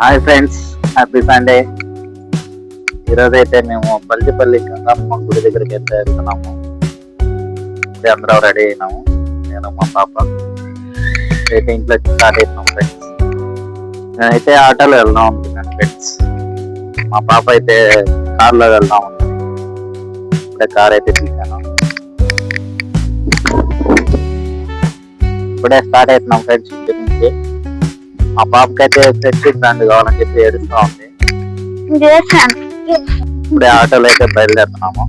Hi friends, happy Sunday. ఈరోజైతే మేము పల్లిపల్లి గంగమ్మ గుడి దగ్గరికి వెళ్తున్నాము. ఇప్పుడే అందరం రెడీ అయినాము, నేను మా పాప అయితే ఇంట్లో స్టార్ట్ అవుతున్నాం ఫ్రెండ్స్. నేనైతే ఆటోలో వెళ్దాం అనుకున్నాను ఫ్రెండ్స్. మా పాప అయితే కార్లో వెళ్దాం అనుకున్నాను. ఇప్పుడే కార్ అయితే తీసాను. ఇప్పుడే స్టార్ట్ అవుతున్నాం ఫ్రెండ్స్ ఇంటి నుంచి. మా పాపకైతే ఫ్రెష్ బ్రాండ్ కావాలని చెప్పి ఏడుస్తూ ఉంది. ఇప్పుడే ఆటోలో అయితే బయలుదేరుతున్నాము.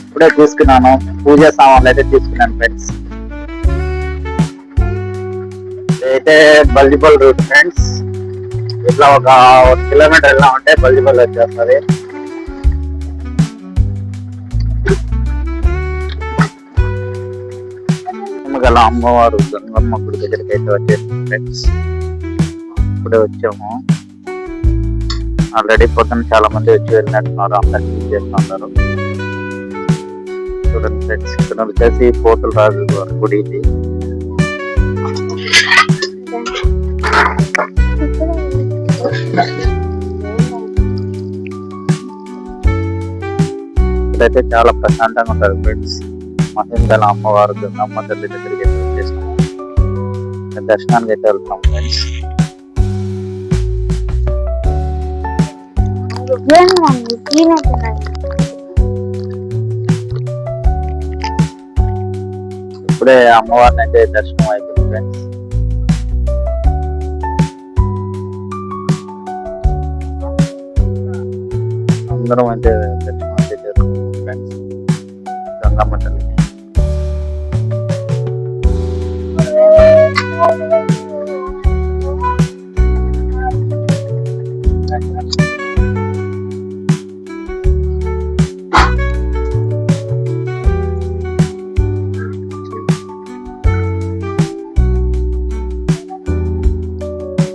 ఇప్పుడే తీసుకున్నాను, పూజ సామాన్లు అయితే తీసుకున్నాను ఫ్రెండ్స్. అయితే బల్జిబల్ రూట్ ఫ్రెండ్స్. ఇట్లా ఒక 1 కిలోమీటర్ వెళ్ళామంటే బల్జిబల్ వచ్చేస్తుంది. గల అమ్మవారు గంగమ్మ గుడి దగ్గరికి అయితే వచ్చేసాం ఫ్రెండ్స్. ఇప్పుడే వచ్చాము. ఆల్రెడీ పొద్దున్న చాలా మంది వచ్చి వెళ్ళినట్టున్నారు, అందరికి చేస్తున్నారు. చూడండి ఫ్రెండ్స్, ఇక్కడ వచ్చేసి పోతుల రాజు గుడి ఇది. ఇక్కడైతే చాలా ప్రశాంతంగా ఉంటుంది ఫ్రెండ్స్. మహిందల అమ్మవారు గంగమ్మ తల్లి దగ్గరికి అయితే వచ్చేసాము. దర్శనానికి అయితే వెళ్తాం ఫ్రెండ్స్. ఇప్పుడే అమ్మవారిని అయితే దర్శనం అయిపోయింది ఫ్రెండ్స్. అందరం అయితే దర్శనం అయితే చేసుకుంటాం ఫ్రెండ్స్ గంగమ్మ తల్లి.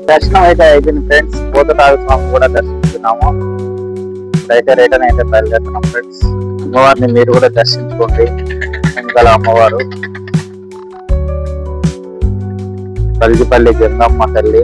దర్శనం అయితే అయిపోయింది ఫ్రెండ్స్. పోతరాజు స్వామి కూడా దర్శించుకున్నాము. ఇప్పుడైతే రిటర్న్ అయితే బయలుదేరుతున్నాం ఫ్రెండ్స్. అమ్మవారిని మీరు కూడా దర్శించుకోండి. వెనకాల అమ్మవారు పల్లిపల్లి గంగమ్మ తల్లి.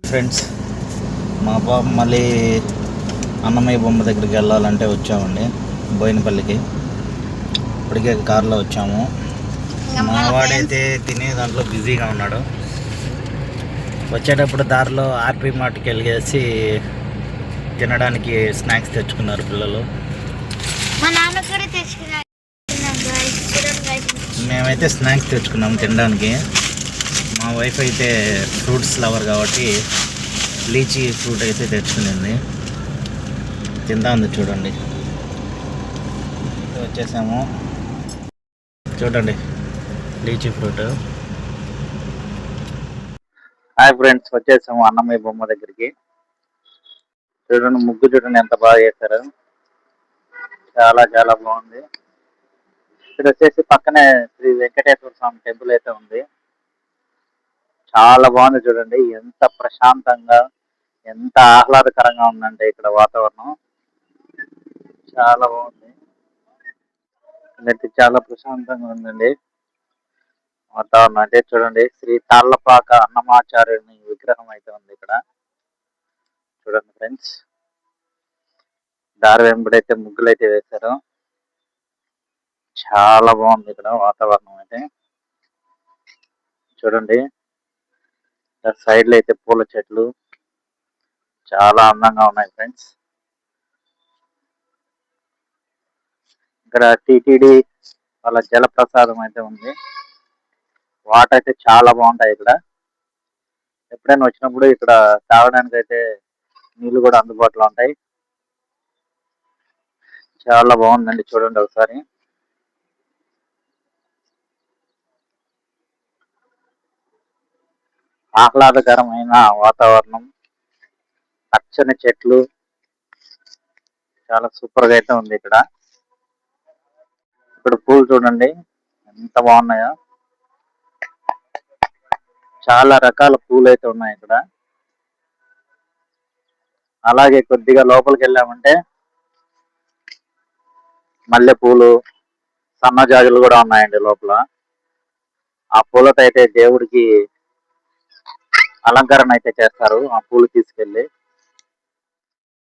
ఫ్రెండ్స్, మా బాబు మళ్ళీ అన్నమయ్య బొమ్మ దగ్గరికి వెళ్ళాలంటే వచ్చామండి బోయినపల్లికి. ఇప్పటికే కారులో వచ్చాము. మా వాడైతే తినే దాంట్లో బిజీగా ఉన్నాడు. వచ్చేటప్పుడు దారిలో ఆర్పి మార్ట్కి వెళ్ళేసి తినడానికి స్నాక్స్ తెచ్చుకున్నారు పిల్లలు. మేమైతే స్నాక్స్ తెచ్చుకున్నాము తినడానికి. మా వైఫ్ అయితే ఫ్రూట్స్ లవర్ కాబట్టి లీచీ ఫ్రూట్ అయితే తెచ్చుకునింది, తిందా ఉంది. చూడండి, వచ్చేసాము. చూడండి లీచీ ఫ్రూట్. హాయ్ ఫ్రెండ్స్, వచ్చేసాము అన్నమయ్య బొమ్మ దగ్గరికి. చూడండి ముగ్గు, చూడండి ఎంత బాగా చేశారు. చాలా చాలా బాగుంది. ఇక్కడ వచ్చేసి పక్కనే శ్రీ వెంకటేశ్వర స్వామి టెంపుల్ అయితే ఉంది. చాలా బాగుంది. చూడండి ఎంత ప్రశాంతంగా, ఎంత ఆహ్లాదకరంగా ఉందంటే ఇక్కడ వాతావరణం. చాలా బాగుంది. చాలా ప్రశాంతంగా ఉందండి వాతావరణం. అంటే చూడండి శ్రీ తాళ్లపాక అన్నమాచార్యుని విగ్రహం అయితే ఉంది ఇక్కడ. చూడండి ఫ్రెండ్స్, దారి వెంబడైతే ముగ్గులు అయితే వేశారు. చాలా బాగుంది ఇక్కడ వాతావరణం అయితే. చూడండి సైడ్ లో అయితే పూల చెట్లు చాలా అందంగా ఉన్నాయి ఫ్రెండ్స్. ఇక్కడ టిటిడి వాళ్ళ జలప్రసాదం అయితే ఉంది. వాటర్ అయితే చాలా బాగుంటాయి ఇక్కడ. ఎప్పుడైనా వచ్చినప్పుడు ఇక్కడ తాగడానికి అయితే నీళ్లు కూడా అందుబాటులో ఉంటాయి. చాలా బాగుందండి, చూడండి ఒకసారి. ఆహ్లాదకరమైన వాతావరణం. పచ్చని చెట్లు, చాలా సూపర్ గా అయితే ఉంది ఇక్కడ. ఇక్కడ పూలు చూడండి ఎంత బాగున్నాయో. చాలా రకాల పూలు అయితే ఉన్నాయి ఇక్కడ. అలాగే కొద్దిగా లోపలికి వెళ్ళామంటే మల్లె పూలు, సన్నజాజులు కూడా ఉన్నాయండి లోపల. ఆ పూలతో అయితే దేవుడికి అలంకరణ అయితే చేస్తారు ఆ పూలు తీసుకెళ్లి.